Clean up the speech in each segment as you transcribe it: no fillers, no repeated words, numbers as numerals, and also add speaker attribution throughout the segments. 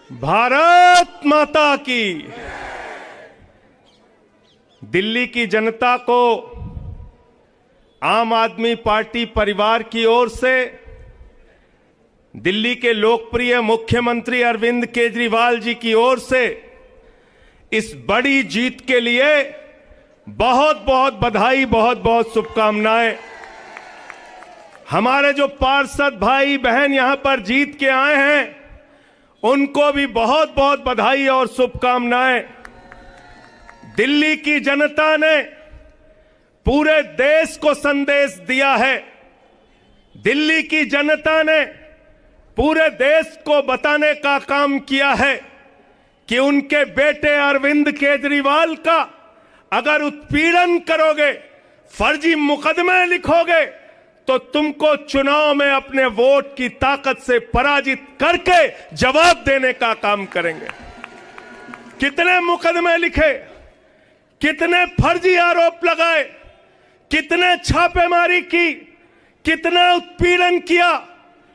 Speaker 1: भारत माता की। दिल्ली की जनता को आम आदमी पार्टी परिवार की ओर से दिल्ली के लोकप्रिय मुख्यमंत्री अरविंद केजरीवाल जी की ओर से इस बड़ी जीत के लिए बहुत बहुत बधाई, बहुत बहुत शुभकामनाएं। हमारे जो पार्षद भाई बहन यहां पर जीत के आए हैं उनको भी बहुत बहुत बधाई और शुभकामनाएं। दिल्ली की जनता ने पूरे देश को संदेश दिया है। दिल्ली की जनता ने पूरे देश को बताने का काम किया है कि उनके बेटे अरविंद केजरीवाल का अगर उत्पीड़न करोगे, फर्जी मुकदमे लिखोगे तो तुमको चुनाव में अपने वोट की ताकत से पराजित करके जवाब देने का काम करेंगे। कितने मुकदमे लिखे, कितने फर्जी आरोप लगाए, कितने छापेमारी की, कितना उत्पीड़न किया,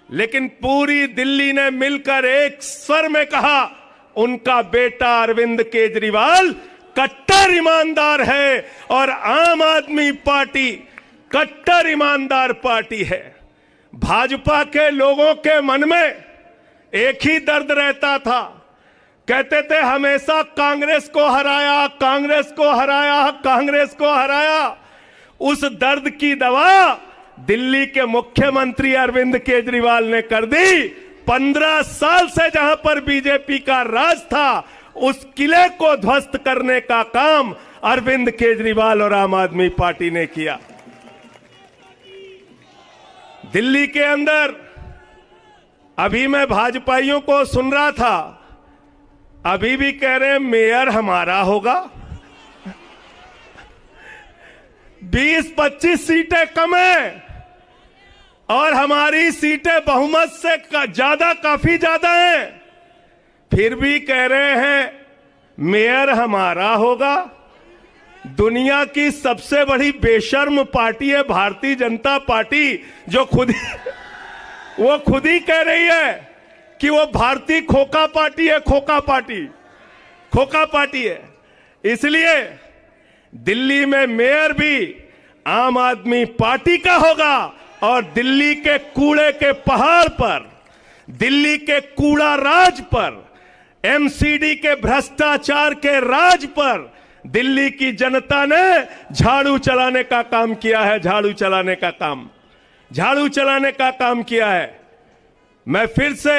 Speaker 1: लेकिन पूरी दिल्ली ने मिलकर एक स्वर में कहा उनका बेटा अरविंद केजरीवाल कट्टर ईमानदार है और आम आदमी पार्टी कट्टर ईमानदार पार्टी है। भाजपा के लोगों के मन में एक ही दर्द रहता था, कहते थे हमेशा कांग्रेस को हराया, कांग्रेस को हराया, कांग्रेस को हराया। उस दर्द की दवा दिल्ली के मुख्यमंत्री अरविंद केजरीवाल ने कर दी। 15 साल से जहां पर बीजेपी का राज था उस किले को ध्वस्त करने का काम अरविंद केजरीवाल और आम आदमी पार्टी ने किया। दिल्ली के अंदर अभी मैं भाजपाइयों को सुन रहा था, अभी भी कह रहे हैं मेयर हमारा होगा। 20-25 सीटें कम है और हमारी सीटें बहुमत से ज्यादा, काफी ज्यादा हैं, फिर भी कह रहे हैं मेयर हमारा होगा। दुनिया की सबसे बड़ी बेशर्म पार्टी है भारतीय जनता पार्टी, जो वो खुद ही कह रही है कि वो भारतीय खोखा पार्टी है, खोखा पार्टी है। इसलिए दिल्ली में मेयर भी आम आदमी पार्टी का होगा और दिल्ली के कूड़े के पहाड़ पर, दिल्ली के कूड़ा राज पर, एमसीडी के भ्रष्टाचार के राज पर दिल्ली की जनता ने झाड़ू चलाने का काम किया है। झाड़ू चलाने का काम किया है। मैं फिर से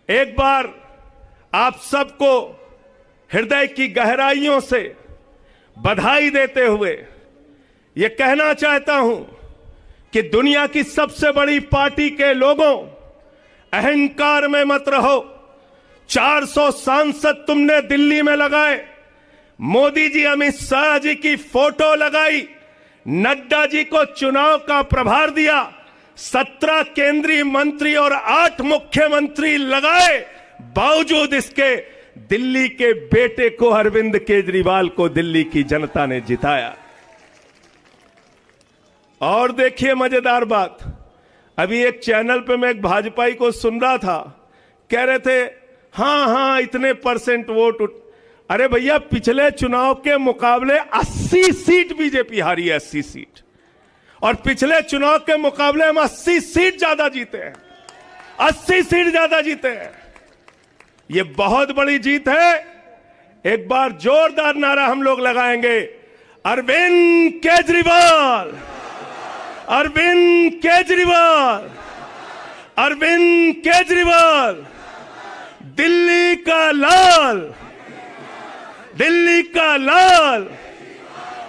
Speaker 1: एक बार आप सबको हृदय की गहराइयों से बधाई देते हुए यह कहना चाहता हूं कि दुनिया की सबसे बड़ी पार्टी के लोगों, अहंकार में मत रहो। 400 सांसद तुमने दिल्ली में लगाए, मोदी जी, अमित शाह जी की फोटो लगाई, नड्डा जी को चुनाव का प्रभार दिया, 17 केंद्रीय मंत्री और 8 मुख्यमंत्री लगाए, बावजूद इसके दिल्ली के बेटे को, अरविंद केजरीवाल को दिल्ली की जनता ने जिताया। और देखिए मजेदार बात, अभी एक चैनल पे मैं एक भाजपाई को सुन रहा था, कह रहे थे हाँ इतने % वोट अरे भैया, पिछले चुनाव के मुकाबले 80 सीट बीजेपी हारी है, 80 सीट, और पिछले चुनाव के मुकाबले हम 80 सीट ज्यादा जीते हैं, 80 सीट ज्यादा जीते हैं। ये बहुत बड़ी जीत है। एक बार जोरदार नारा हम लोग लगाएंगे, अरविंद केजरीवाल, अरविंद केजरीवाल, अरविंद केजरीवाल, दिल्ली का लाल, दिल्ली का लाल,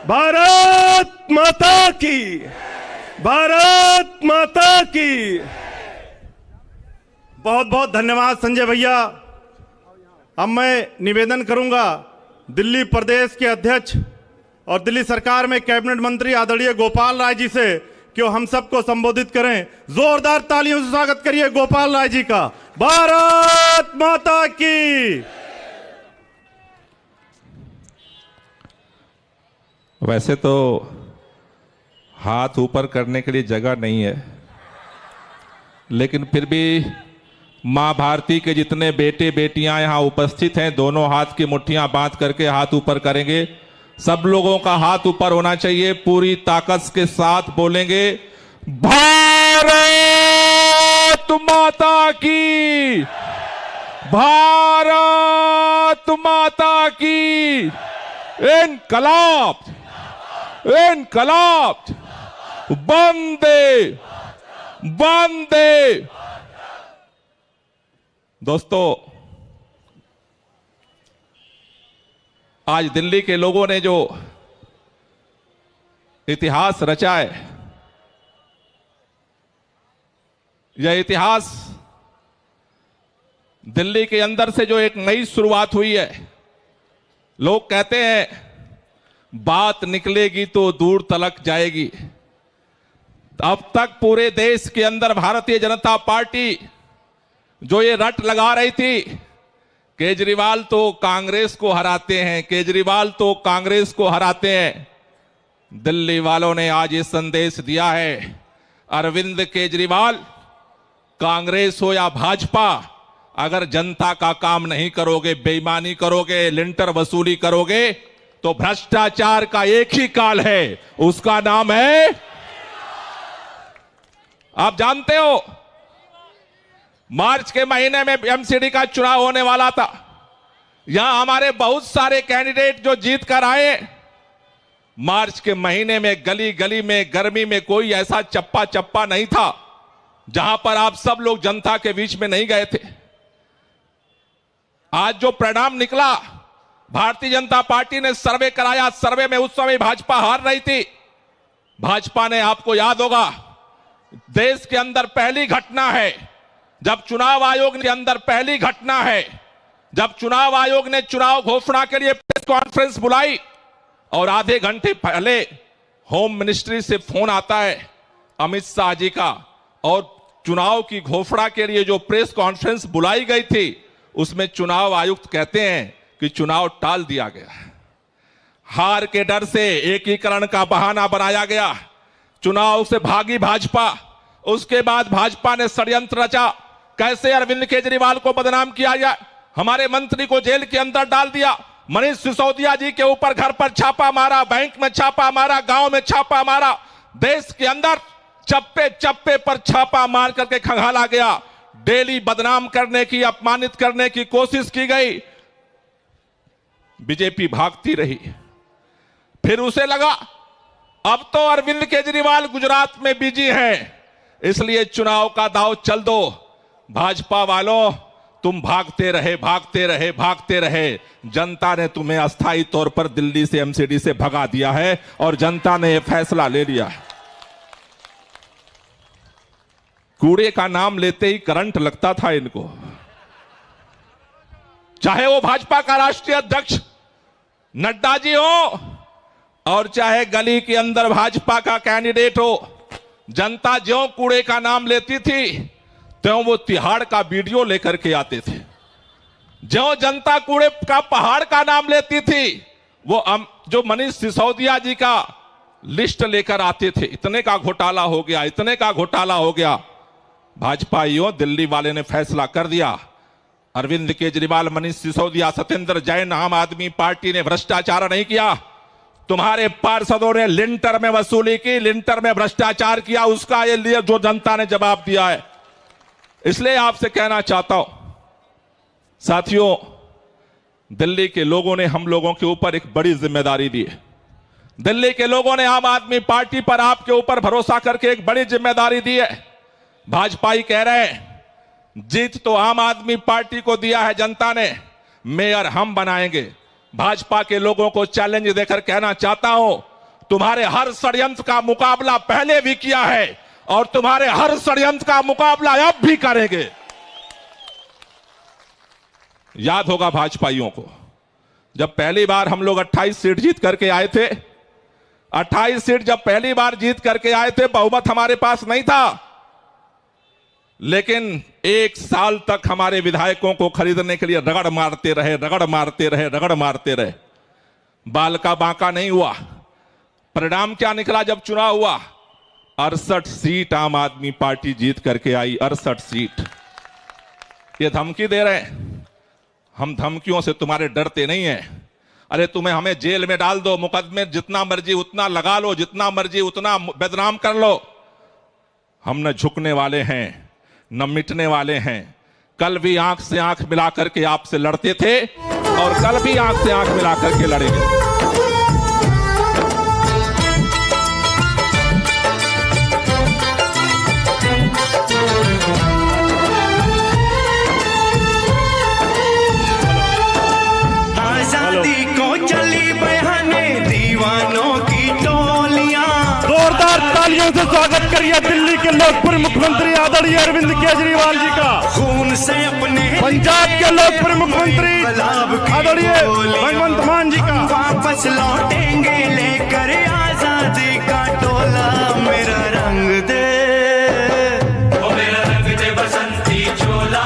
Speaker 1: भारत माता की, भारत माता की।
Speaker 2: बहुत बहुत धन्यवाद संजय भैया। अब मैं निवेदन करूंगा दिल्ली प्रदेश के अध्यक्ष और दिल्ली सरकार में कैबिनेट मंत्री आदरणीय गोपाल राय जी से कि वो हम सबको संबोधित करें। जोरदार तालियों से स्वागत करिए गोपाल राय जी का। भारत माता की।
Speaker 3: वैसे तो हाथ ऊपर करने के लिए जगह नहीं है, लेकिन फिर भी मां भारती के जितने बेटे बेटियां यहां उपस्थित हैं, दोनों हाथ की मुट्ठियां बांध करके हाथ ऊपर करेंगे। सब लोगों का हाथ ऊपर होना चाहिए, पूरी ताकत के साथ बोलेंगे भारत माता की, भारत माता की, इनकलाब, इनकलाब, वंदे वंदे। दोस्तों, आज दिल्ली के लोगों ने जो इतिहास रचा है, यह इतिहास दिल्ली के अंदर से जो एक नई शुरुआत हुई है। लोग कहते हैं बात निकलेगी तो दूर तलक जाएगी। अब तक पूरे देश के अंदर भारतीय जनता पार्टी जो ये रट लगा रही थी, केजरीवाल तो कांग्रेस को हराते हैं, केजरीवाल तो कांग्रेस को हराते हैं। दिल्ली वालों ने आज ये संदेश दिया है, अरविंद केजरीवाल, कांग्रेस हो या भाजपा, अगर जनता का काम नहीं करोगे, बेईमानी करोगे, लिंटर वसूली करोगे, तो भ्रष्टाचार का एक ही काल है, उसका नाम है, आप जानते हो, मार्च के महीने में एमसीडी का चुनाव होने वाला था। यहां हमारे बहुत सारे कैंडिडेट जो जीत कर आए, मार्च के महीने में गली गली में गर्मी में कोई ऐसा चप्पा चप्पा नहीं था जहां पर आप सब लोग जनता के बीच में नहीं गए थे। आज जो परिणाम निकला, भारतीय जनता पार्टी ने सर्वे कराया, सर्वे में उस समय भाजपा हार रही थी। भाजपा ने, आपको याद होगा, देश के अंदर पहली घटना है जब चुनाव आयोग के अंदर पहली घटना है जब चुनाव आयोग ने चुनाव घोषणा के लिए प्रेस कॉन्फ्रेंस बुलाई और आधे घंटे पहले होम मिनिस्ट्री से फोन आता है अमित शाह जी का, और चुनाव की घोषणा के लिए जो प्रेस कॉन्फ्रेंस बुलाई गई थी उसमें चुनाव आयुक्त कहते हैं कि चुनाव टाल दिया गया। हार के डर से एकीकरण का बहाना बनाया गया, चुनाव से भागी भाजपा। उसके बाद भाजपा ने षड्यंत्र रचा, कैसे अरविंद केजरीवाल को बदनाम किया जाए, हमारे मंत्री को जेल के अंदर डाल दिया, मनीष सिसोदिया जी के ऊपर घर पर छापा मारा, बैंक में छापा मारा, गांव में छापा मारा, देश के अंदर चप्पे चप्पे पर छापा मार करके खंगाला गया। डेली बदनाम करने की, अपमानित करने की कोशिश की गई, बीजेपी भागती रही। फिर उसे लगा अब तो अरविंद केजरीवाल गुजरात में बिजी हैं, इसलिए चुनाव का दांव चल दो। भाजपा वालों, तुम भागते रहे, भागते रहे, भागते रहे। जनता ने तुम्हें अस्थायी तौर पर दिल्ली से, एमसीडी से भगा दिया है और जनता ने यह फैसला ले लिया है। कूड़े का नाम लेते ही करंट लगता था इनको, चाहे वो भाजपा का राष्ट्रीय अध्यक्ष नड्डा जी हो और चाहे गली के अंदर भाजपा का कैंडिडेट हो। जनता ज्यों कूड़े का नाम लेती थी त्यों वो तिहाड़ का वीडियो लेकर के आते थे। ज्यों जनता कूड़े का पहाड़ का नाम लेती थी, वो जो मनीष सिसोदिया जी का लिस्ट लेकर आते थे। इतने का घोटाला हो गया, इतने का घोटाला हो गया। भाजपाइयों, दिल्ली वाले ने फैसला कर दिया, अरविंद केजरीवाल, मनीष सिसोदिया, सत्येंद्र जैन, आम आदमी पार्टी ने भ्रष्टाचार नहीं किया। तुम्हारे पार्षदों ने लिंटर में वसूली की, लिंटर में भ्रष्टाचार किया, उसका ये लिए जो जनता ने जवाब दिया है। इसलिए आपसे कहना चाहता हूं साथियों, दिल्ली के लोगों ने हम लोगों के ऊपर एक बड़ी जिम्मेदारी दी है। दिल्ली के लोगों ने आम आदमी पार्टी पर, आपके ऊपर भरोसा करके एक बड़ी जिम्मेदारी दी है। भाजपाई कह रहे हैं जीत तो आम आदमी पार्टी को दिया है जनता ने, मेयर हम बनाएंगे। भाजपा के लोगों को चैलेंज देकर कहना चाहता हूं, तुम्हारे हर षड्यंत्र का मुकाबला पहले भी किया है और तुम्हारे हर षड्यंत्र का मुकाबला अब भी करेंगे। याद होगा भाजपाइयों को, जब पहली बार हम लोग 28 सीट जीत करके आए थे, 28 सीट जब पहली बार जीत करके आए थे, बहुमत हमारे पास नहीं था, लेकिन एक साल तक हमारे विधायकों को खरीदने के लिए रगड़ मारते रहे, रगड़ मारते रहे, रगड़ मारते रहे। बाल का बांका नहीं हुआ। परिणाम क्या निकला जब चुनाव हुआ? 68 सीट आम आदमी पार्टी जीत करके आई, 68 सीट। ये धमकी दे रहे हैं, हम धमकियों से तुम्हारे डरते नहीं हैं। अरे तुम्हें हमें जेल में डाल दो, मुकदमे जितना मर्जी उतना लगा लो, जितना मर्जी उतना बदनाम कर लो, हम न झुकने वाले हैं न मिटने वाले हैं। कल भी आंख से आंख मिला करके आपसे लड़ते थे और कल भी आंख से आंख मिला करके लड़ेंगे।
Speaker 4: आजादी को चली बहाने दीवानों की टोलियां।
Speaker 2: जोरदार तालियों से स्वागत करिए दिल्ली के लोकप्रिय मुख्यमंत्री आदरणीय अरविंद केजरीवाल जी का।
Speaker 4: खून से अपने
Speaker 2: पंजाब के लोकप्रिय मुख्यमंत्री आदरणीय भगवंत मान जी का।
Speaker 4: वापस लौटेंगे लेकर आजादी का टोला। मेरा रंग दे, ओ मेरा रंग दे बसंती चोला,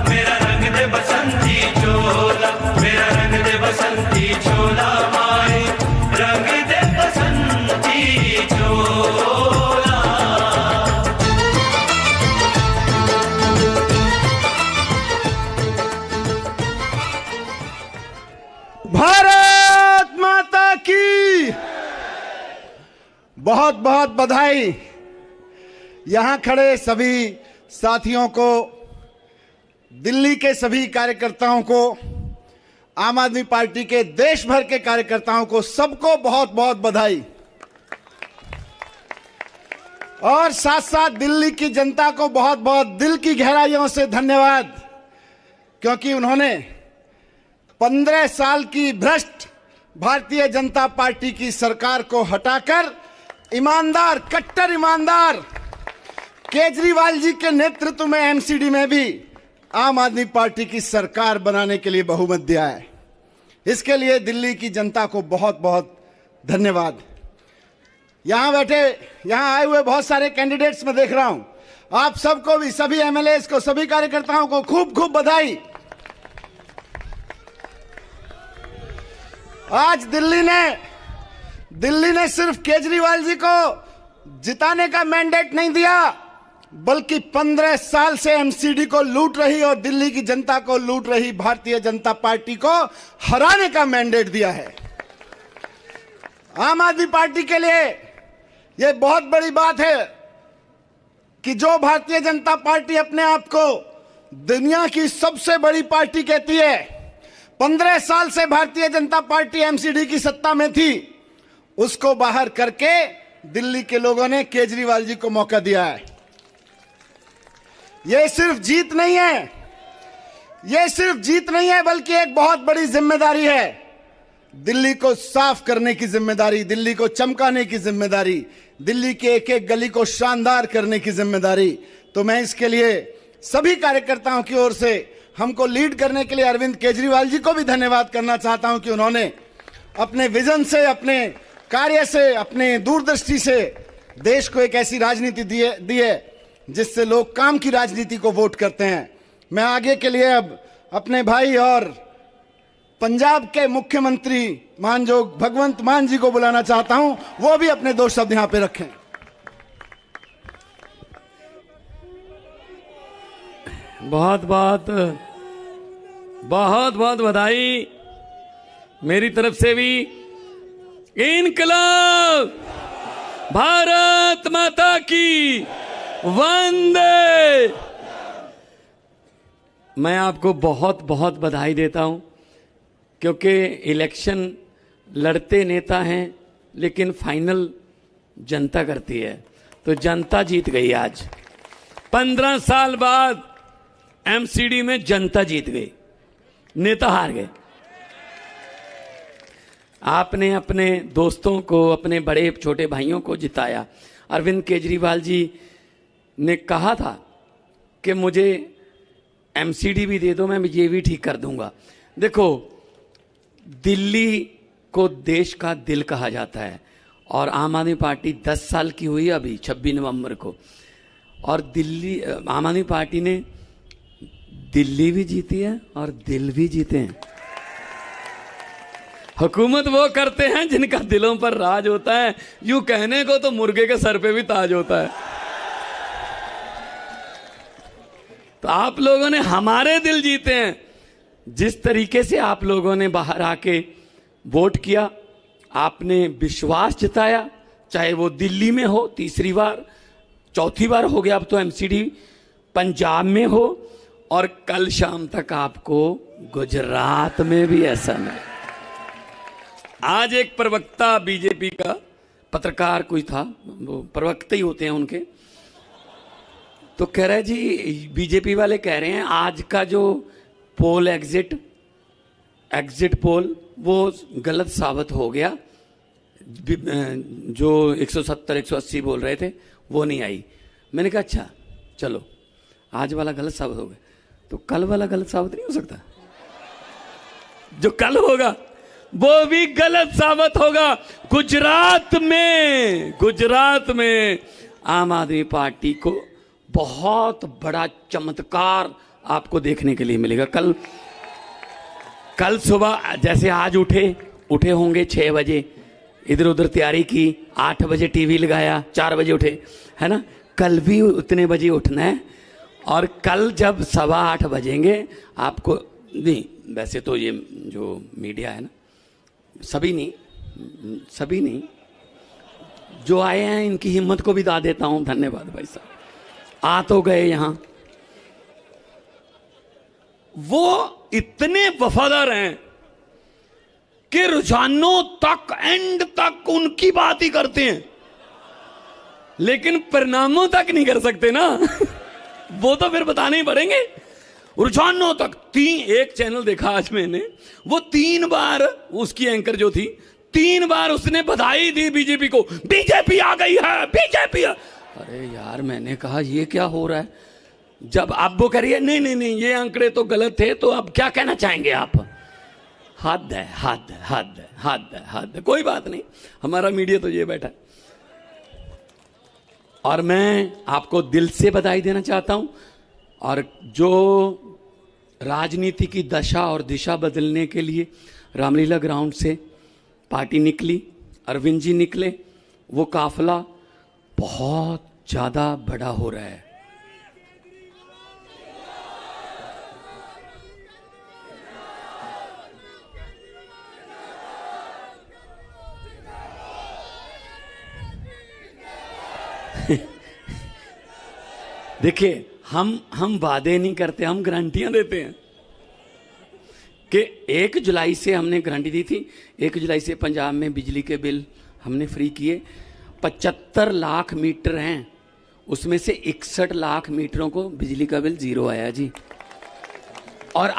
Speaker 4: मेरा रंग दे बसंती चोला, मेरा रंग दे बसंती चोला, माए रंग दे बसंती चोला।
Speaker 5: भारत माता की बहुत बहुत बधाई। यहां खड़े सभी साथियों को, दिल्ली के सभी कार्यकर्ताओं को, आम आदमी पार्टी के देश भर के कार्यकर्ताओं को, सबको बहुत बहुत बधाई। और साथ साथ दिल्ली की जनता को बहुत बहुत दिल की गहराइयों से धन्यवाद, क्योंकि उन्होंने 15 साल की भ्रष्ट भारतीय जनता पार्टी की सरकार को हटाकर ईमानदार, कट्टर ईमानदार केजरीवाल जी के नेतृत्व में एमसीडी में भी आम आदमी पार्टी की सरकार बनाने के लिए बहुमत दिया है। इसके लिए दिल्ली की जनता को बहुत बहुत धन्यवाद। यहां बैठे, यहां आए हुए बहुत सारे कैंडिडेट्स मैं देख रहा हूं, आप सबको भी, सभी एमएलएस को, सभी कार्यकर्ताओं को खूब खूब बधाई। आज दिल्ली ने सिर्फ केजरीवाल जी को जिताने का मैंडेट नहीं दिया, बल्कि 15 साल से एमसीडी को लूट रही और दिल्ली की जनता को लूट रही भारतीय जनता पार्टी को हराने का मैंडेट दिया है। आम आदमी पार्टी के लिए यह बहुत बड़ी बात है कि जो भारतीय जनता पार्टी अपने आप को दुनिया की सबसे बड़ी पार्टी कहती है, 15 साल से भारतीय जनता पार्टी एमसीडी की सत्ता में थी, उसको बाहर करके दिल्ली के लोगों ने केजरीवाल जी को मौका दिया है। यह सिर्फ जीत नहीं है, बल्कि एक बहुत बड़ी जिम्मेदारी है। दिल्ली को साफ करने की जिम्मेदारी, दिल्ली को चमकाने की जिम्मेदारी, दिल्ली के एक एक गली को शानदार करने की जिम्मेदारी। तो मैं इसके लिए सभी कार्यकर्ताओं की ओर से हमको लीड करने के लिए अरविंद केजरीवाल जी को भी धन्यवाद करना चाहता हूं कि उन्होंने अपने विजन से, अपने कार्य से, अपने दूरदृष्टि से देश को एक ऐसी राजनीति दी है जिससे लोग काम की राजनीति को वोट करते हैं। मैं आगे के लिए अब अपने भाई और पंजाब के मुख्यमंत्री मानजोग भगवंत मान जी को बुलाना चाहता हूं, वो भी अपने 2 शब्द यहां पे रखें।
Speaker 6: बहुत बहुत बधाई मेरी तरफ से भी। इनकलाब, भारत माता की वंदे। मैं आपको बहुत बहुत बधाई देता हूं, क्योंकि इलेक्शन लड़ते नेता हैं लेकिन फाइनल जनता करती है। तो जनता जीत गई। आज 15 साल बाद एमसीडी में जनता जीत गई, नेता हार गए। आपने अपने दोस्तों को, अपने बड़े छोटे भाइयों को जिताया। अरविंद केजरीवाल जी ने कहा था कि मुझे एमसीडी भी दे दो, मैं ये भी ठीक कर दूंगा। देखो, दिल्ली को देश का दिल कहा जाता है और आम आदमी पार्टी 10 साल की हुई अभी 26 नवंबर को, और दिल्ली, आम आदमी पार्टी ने दिल्ली भी जीती है और दिल भी जीते हैं। हुकूमत वो करते हैं जिनका दिलों पर राज होता है। यूं कहने को तो मुर्गे के सर पे भी ताज होता है। तो आप लोगों ने हमारे दिल जीते हैं। जिस तरीके से आप लोगों ने बाहर आके वोट किया, आपने विश्वास जताया, चाहे वो दिल्ली में हो, तीसरी बार चौथी बार हो गया अब तो एमसीडी, पंजाब में हो, और कल शाम तक आपको गुजरात में भी ऐसा मिला। आज एक प्रवक्ता बीजेपी का पत्रकार कोई था, वो प्रवक्ता ही होते हैं उनके, तो कह रहे जी बीजेपी वाले कह रहे हैं आज का जो पोल एग्जिट पोल वो गलत साबित हो गया, जो 170 180 बोल रहे थे वो नहीं आई। मैंने कहा अच्छा चलो, आज वाला गलत साबित हो गया तो कल वाला गलत साबित नहीं हो सकता? जो कल होगा वो भी गलत साबित होगा। गुजरात में आम आदमी पार्टी को बहुत बड़ा चमत्कार आपको देखने के लिए मिलेगा। कल सुबह जैसे आज उठे होंगे 6 बजे, इधर उधर तैयारी की, 8 बजे टीवी लगाया, 4 बजे उठे, है ना? कल भी उतने बजे उठना है। और कल जब 7:15 बजेंगे आपको, नहीं वैसे तो ये जो मीडिया है ना, सभी नहीं जो आए हैं इनकी हिम्मत को भी दा देता हूं, धन्यवाद भाई साहब, आ तो गए यहां। वो इतने वफादार हैं कि रुझानों तक, एंड तक उनकी बात ही करते हैं, लेकिन परिणामों तक नहीं कर सकते ना। वो तो फिर बताने ही पड़ेंगे। रुझानों तक एक चैनल देखा आज मैंने, वो 3 बार उसकी एंकर जो थी, 3 बार उसने बधाई दी बीजेपी को, बीजेपी आ गई है, बीजेपी। अरे यार, मैंने कहा ये क्या हो रहा है? जब आप वो कह रही है नहीं ये आंकड़े तो गलत थे, तो अब क्या कहना चाहेंगे आप? हद है। कोई बात नहीं, हमारा मीडिया तो ये बैठा है। और मैं आपको दिल से बधाई देना चाहता हूं। और जो राजनीति की दशा और दिशा बदलने के लिए रामलीला ग्राउंड से पार्टी निकली, अरविंद जी निकले, वो काफिला बहुत ज्यादा बड़ा हो रहा है। देखिए, हम वादे नहीं करते, हम गारंटियां देते हैं कि 1 जुलाई से हमने गारंटी दी थी, 1 जुलाई से पंजाब में बिजली के बिल हमने फ्री किए। 75 लाख मीटर हैं, उसमें से 61 लाख मीटरों को बिजली का बिल 0 आया जी। और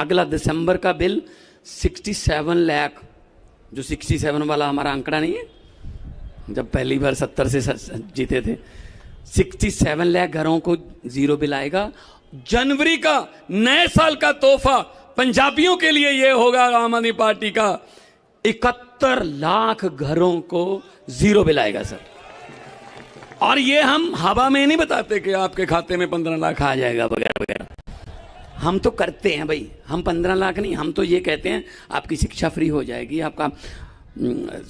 Speaker 6: अगला दिसंबर का बिल 67 लाख, जो 67 वाला हमारा आंकड़ा नहीं है, जब पहली बार 70 से जीते थे, 67 लाख घरों को 0 बिल आएगा। जनवरी का नए साल का तोहफा पंजाबियों के लिए यह होगा आम आदमी पार्टी का, 71 लाख घरों को 0 बिल आएगा सर। और ये हम हवा में नहीं बताते कि आपके खाते में 15 लाख आ जाएगा वगैरह वगैरह, हम तो करते हैं भाई। हम 15 लाख नहीं, हम तो ये कहते हैं आपकी शिक्षा फ्री हो जाएगी, आपका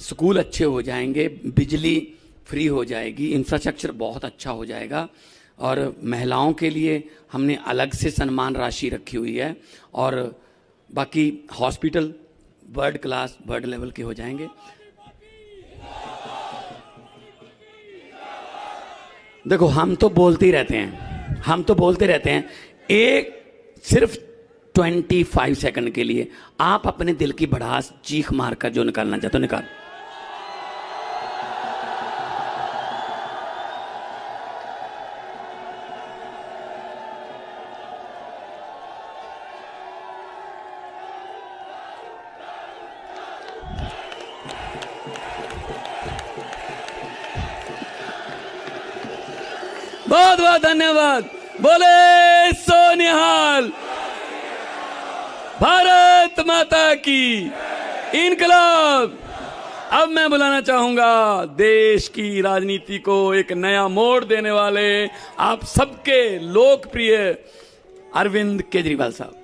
Speaker 6: स्कूल अच्छे हो जाएंगे, बिजली फ्री हो जाएगी, इंफ्रास्ट्रक्चर बहुत अच्छा हो जाएगा। और महिलाओं के लिए हमने अलग से सम्मान राशि रखी हुई है। और बाकी hospital world class, world level के हो जाएंगे। देखो, हम तो बोलते ही रहते हैं, एक सिर्फ 25 सेकंड के लिए आप अपने दिल की भड़ास चीख मारकर जो निकालना चाहते हो निकाल। बहुत बहुत धन्यवाद। बोले सोनिहाल, भारत माता की इनकलाब। अब मैं बुलाना चाहूंगा देश की राजनीति को एक नया मोड़ देने वाले आप सबके लोकप्रिय अरविंद केजरीवाल साहब।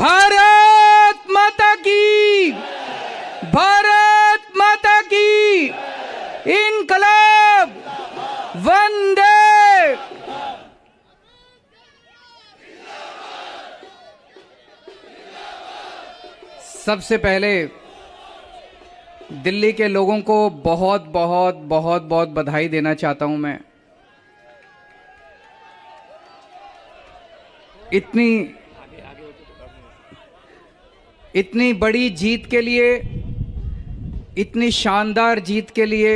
Speaker 7: भारत माता की, भारत माता की, इनकलाब, वंदे। सबसे पहले दिल्ली के लोगों को बहुत बहुत बहुत बहुत बधाई देना चाहता हूं मैं। इतनी बड़ी जीत के लिए, इतनी शानदार जीत के लिए,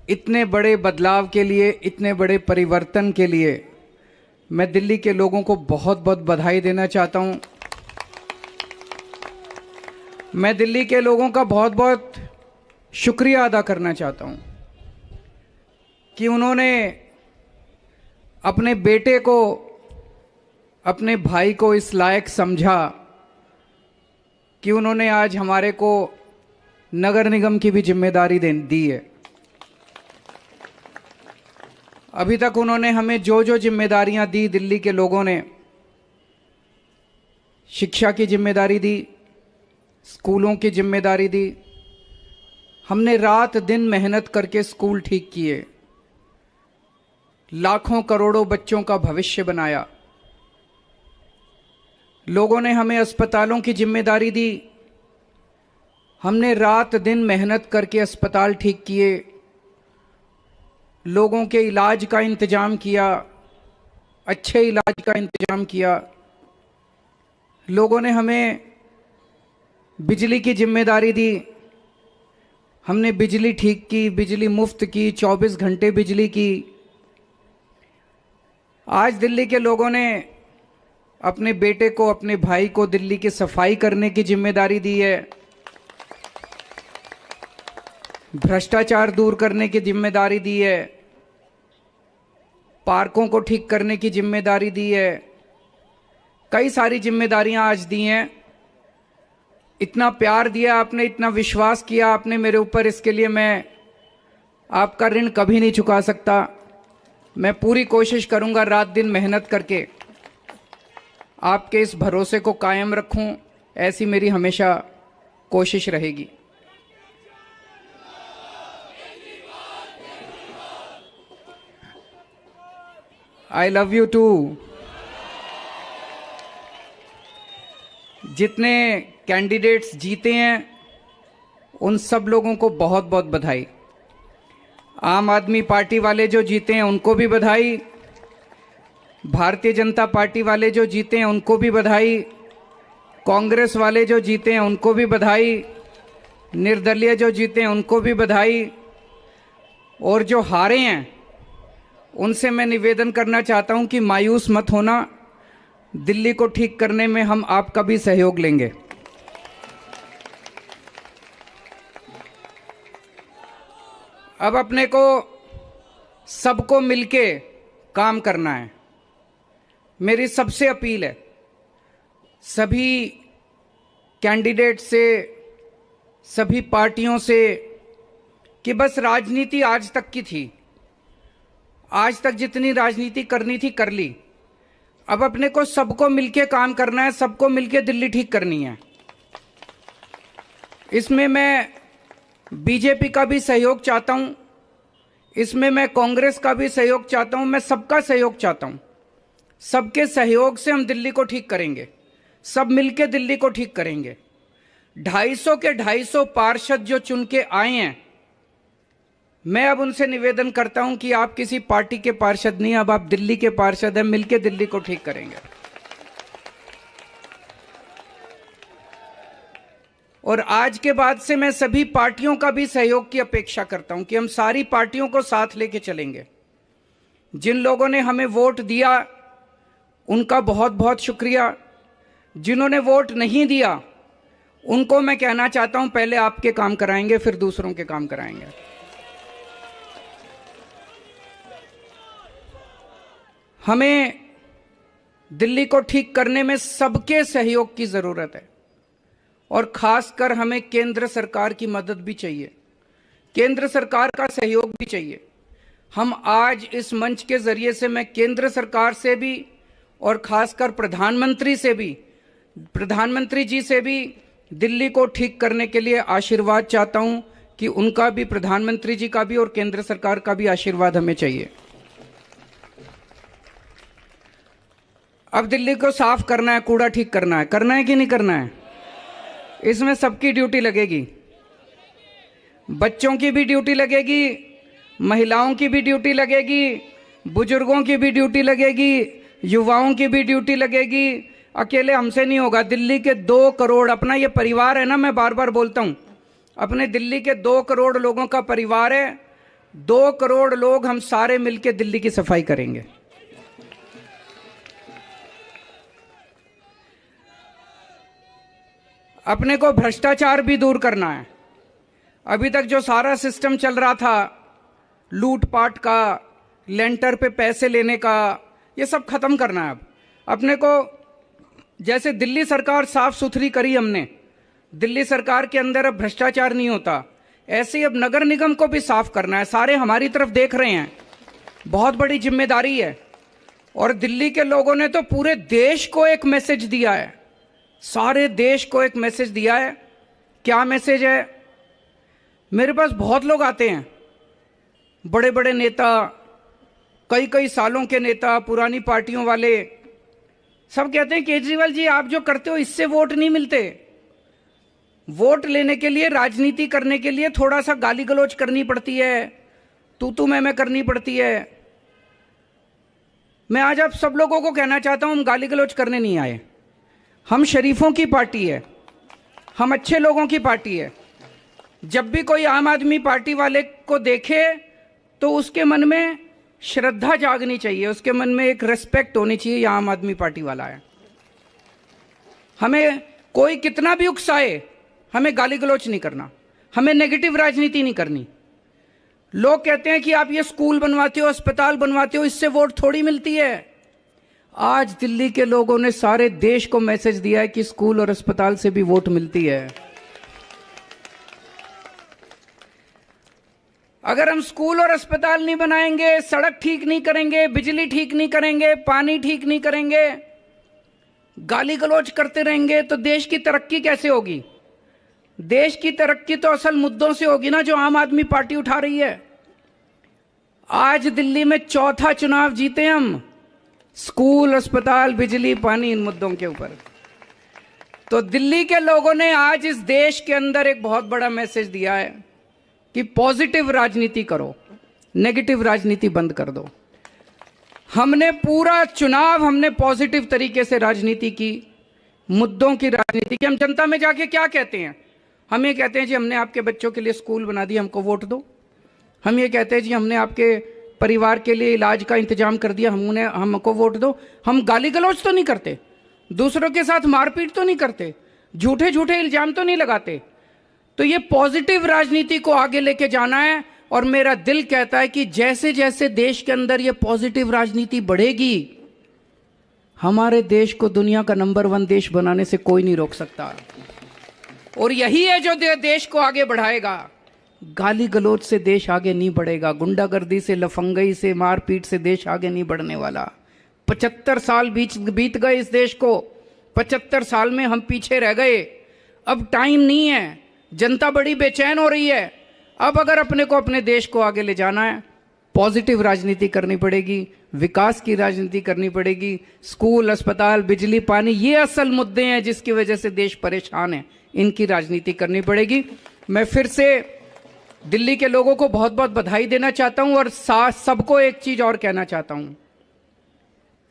Speaker 7: इतने बड़े बदलाव के लिए, इतने बड़े परिवर्तन के लिए मैं दिल्ली के लोगों को बहुत बहुत बधाई देना चाहता हूं। मैं दिल्ली के लोगों का बहुत बहुत शुक्रिया अदा करना चाहता हूं कि उन्होंने अपने बेटे को, अपने भाई को इस लायक समझा कि उन्होंने आज हमारे को नगर निगम की भी जिम्मेदारी दी है। अभी तक उन्होंने हमें जो जो जिम्मेदारियां दी, दिल्ली के लोगों ने शिक्षा की जिम्मेदारी दी, स्कूलों की जिम्मेदारी दी। हमने रात दिन मेहनत करके स्कूल ठीक किए, लाखों करोड़ों बच्चों का भविष्य बनाया। लोगों ने हमें अस्पतालों की जिम्मेदारी दी, हमने रात दिन मेहनत करके अस्पताल ठीक किए, लोगों के इलाज का इंतजाम किया, अच्छे इलाज का इंतजाम किया। लोगों ने हमें बिजली की जिम्मेदारी दी, हमने बिजली ठीक की, बिजली मुफ्त की, 24 घंटे बिजली की। आज दिल्ली के लोगों ने अपने बेटे को, अपने भाई को दिल्ली की सफाई करने की जिम्मेदारी दी है, भ्रष्टाचार दूर करने की जिम्मेदारी दी है, पार्कों को ठीक करने की जिम्मेदारी दी है। कई सारी जिम्मेदारियां आज दी हैं। इतना प्यार दिया आपने, इतना विश्वास किया आपने मेरे ऊपर, इसके लिए मैं आपका ऋण कभी नहीं चुका सकता। मैं पूरी कोशिश करूंगा रात दिन मेहनत करके आपके इस भरोसे को कायम रखूं, ऐसी मेरी हमेशा कोशिश रहेगी। I love you too. जितने कैंडिडेट्स जीते हैं उन सब लोगों को बहुत बहुत बधाई। आम आदमी पार्टी वाले जो जीते हैं उनको भी बधाई, भारतीय जनता पार्टी वाले जो जीते हैं उनको भी बधाई, कांग्रेस वाले जो जीते हैं उनको भी बधाई, निर्दलीय जो जीते हैं उनको भी बधाई, और जो हारे हैं उनसे मैं निवेदन करना चाहता हूं कि मायूस मत होना, दिल्ली को ठीक करने में हम आपका भी सहयोग लेंगे। अब अपने को सबको मिलके काम करना है। मेरी सबसे अपील है सभी कैंडिडेट से, सभी पार्टियों से, कि बस राजनीति आज तक की थी, आज तक जितनी राजनीति करनी थी कर ली। अब अपने को सबको मिलके काम करना है, सबको मिलके दिल्ली ठीक करनी है। इसमें मैं बीजेपी का भी सहयोग चाहता हूं, इसमें मैं कांग्रेस का भी सहयोग चाहता हूं, मैं सबका सहयोग चाहता हूं। सबके सहयोग से हम दिल्ली को ठीक करेंगे, सब मिलके दिल्ली को ठीक करेंगे। 250 के 250 पार्षद जो चुन के आए हैं, मैं अब उनसे निवेदन करता हूं कि आप किसी पार्टी के पार्षद नहीं, अब आप दिल्ली के पार्षद हैं, मिलके दिल्ली को ठीक करेंगे। और आज के बाद से मैं सभी पार्टियों का भी सहयोग की अपेक्षा करता हूं कि हम सारी पार्टियों को साथ लेके चलेंगे। जिन लोगों ने हमें वोट दिया उनका बहुत बहुत शुक्रिया, जिन्होंने वोट नहीं दिया उनको मैं कहना चाहता हूं पहले आपके काम कराएंगे फिर दूसरों के काम कराएंगे। हमें दिल्ली को ठीक करने में सबके सहयोग की जरूरत है, और खासकर हमें केंद्र सरकार की मदद भी चाहिए, केंद्र सरकार का सहयोग भी चाहिए। हम आज इस मंच के जरिए से मैं केंद्र सरकार से भी और खासकर प्रधानमंत्री से भी प्रधानमंत्री जी से भी दिल्ली को ठीक करने के लिए आशीर्वाद चाहता हूं कि उनका भी, प्रधानमंत्री जी का भी और केंद्र सरकार का भी आशीर्वाद हमें चाहिए। अब दिल्ली को साफ करना है, कूड़ा ठीक करना है कि नहीं करना है? इसमें सबकी ड्यूटी लगेगी, बच्चों की भी ड्यूटी लगेगी, महिलाओं की भी ड्यूटी लगेगी, बुजुर्गों की भी ड्यूटी लगेगी, युवाओं की भी ड्यूटी लगेगी। अकेले हमसे नहीं होगा। दिल्ली के 2 करोड़, अपना ये परिवार है ना, मैं बार बार बोलता हूं, अपने दिल्ली के 2 करोड़ लोगों का परिवार है। 2 करोड़ लोग हम सारे मिलकर दिल्ली की सफाई करेंगे। अपने को भ्रष्टाचार भी दूर करना है। अभी तक जो सारा सिस्टम चल रहा था, लूटपाट का, लेंटर पे पैसे लेने का, ये सब खत्म करना है। अब अपने को, जैसे दिल्ली सरकार साफ सुथरी करी हमने, दिल्ली सरकार के अंदर अब भ्रष्टाचार नहीं होता, ऐसे ही अब नगर निगम को भी साफ करना है। सारे हमारी तरफ देख रहे हैं, बहुत बड़ी जिम्मेदारी है। और दिल्ली के लोगों ने तो पूरे देश को एक मैसेज दिया है, सारे देश को एक मैसेज दिया है। क्या मैसेज है? मेरे पास बहुत लोग आते हैं, बड़े बड़े नेता, कई कई सालों के नेता, पुरानी पार्टियों वाले, सब कहते हैं केजरीवाल जी आप जो करते हो इससे वोट नहीं मिलते। वोट लेने के लिए, राजनीति करने के लिए थोड़ा सा गाली गलौज करनी पड़ती है, तू मैं करनी पड़ती है। मैं आज आप सब लोगों को कहना चाहता हूं, हम गाली गलौज करने नहीं आए। हम शरीफों की पार्टी है, हम अच्छे लोगों की पार्टी है। जब भी कोई आम आदमी पार्टी वाले को देखे तो उसके मन में श्रद्धा जागनी चाहिए, उसके मन में एक रिस्पेक्ट होनी चाहिए, ये आम आदमी पार्टी वाला है। हमें कोई कितना भी उकसाए, हमें गाली गलौच नहीं करना, हमें नेगेटिव राजनीति नहीं करनी। लोग कहते हैं कि आप ये स्कूल बनवाते हो, अस्पताल बनवाते हो, इससे वोट थोड़ी मिलती है। आज दिल्ली के लोगों ने सारे देश को मैसेज दिया है कि स्कूल और अस्पताल से भी वोट मिलती है। अगर हम स्कूल और अस्पताल नहीं बनाएंगे, सड़क ठीक नहीं करेंगे, बिजली ठीक नहीं करेंगे, पानी ठीक नहीं करेंगे, गाली गलौज करते रहेंगे, तो देश की तरक्की कैसे होगी? देश की तरक्की तो असल मुद्दों से होगी ना, जो आम आदमी पार्टी उठा रही है। आज दिल्ली में 4था चुनाव जीते हम, स्कूल, अस्पताल, बिजली, पानी, इन मुद्दों के ऊपर। तो दिल्ली के लोगों ने आज इस देश के अंदर एक बहुत बड़ा मैसेज दिया है कि पॉजिटिव राजनीति करो, नेगेटिव राजनीति बंद कर दो। हमने पूरा चुनाव हमने पॉजिटिव तरीके से राजनीति की, मुद्दों की राजनीति की। हम जनता में जाके क्या कहते हैं? हम ये कहते हैं जी हमने आपके बच्चों के लिए स्कूल बना दिया, हमको वोट दो। हम ये कहते हैं जी हमने आपके परिवार के लिए इलाज का इंतजाम कर दिया, हमको वोट दो। हम गाली गलौज तो नहीं करते, दूसरों के साथ मारपीट तो नहीं करते, झूठे झूठे इल्जाम तो नहीं लगाते। तो ये पॉजिटिव राजनीति को आगे लेके जाना है। और मेरा दिल कहता है कि जैसे जैसे देश के अंदर ये पॉजिटिव राजनीति बढ़ेगी, हमारे देश को दुनिया का नंबर 1 देश बनाने से कोई नहीं रोक सकता। और यही है जो देश को आगे बढ़ाएगा। गाली गलौज से देश आगे नहीं बढ़ेगा, गुंडागर्दी से, लफंगई से, मारपीट से देश आगे नहीं बढ़ने वाला। 75 साल बीत गए इस देश को, 75 साल में हम पीछे रह गए। अब टाइम नहीं है, जनता बड़ी बेचैन हो रही है। अब अगर अपने को, अपने देश को आगे ले जाना है, पॉजिटिव राजनीति करनी पड़ेगी, विकास की राजनीति करनी पड़ेगी। स्कूल, अस्पताल, बिजली, पानी, ये असल मुद्दे हैं जिसकी वजह से देश परेशान है, इनकी राजनीति करनी पड़ेगी। मैं फिर से दिल्ली के लोगों को बहुत बहुत बधाई देना चाहता हूं और सबको एक चीज और कहना चाहता हूं,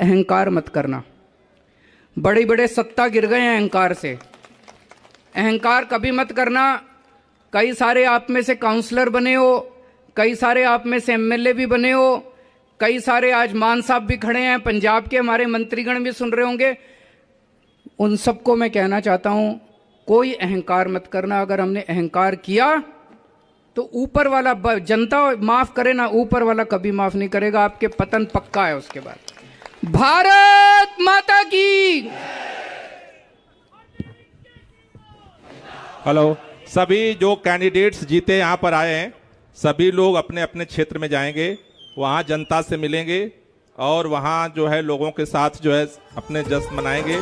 Speaker 7: अहंकार मत करना। बड़े बड़े सत्ता गिर गए हैं अहंकार से, अहंकार कभी मत करना। कई सारे आप में से काउंसलर बने हो, कई सारे आप में से एमएलए भी बने हो, कई सारे आज मान साहब भी खड़े हैं, पंजाब के हमारे मंत्रीगण भी सुन रहे होंगे। उन सबको मैं कहना चाहता हूं, कोई अहंकार मत करना। अगर हमने अहंकार किया तो ऊपर वाला, जनता माफ करे ना, ऊपर वाला कभी माफ नहीं करेगा, आपके पतन पक्का है उसके बाद। भारत माता की।
Speaker 3: हेलो, सभी जो कैंडिडेट्स जीते यहाँ पर आए हैं, सभी लोग अपने अपने क्षेत्र में जाएंगे, वहाँ जनता से मिलेंगे और वहाँ जो है लोगों के साथ जो है अपने जश्न मनाएंगे।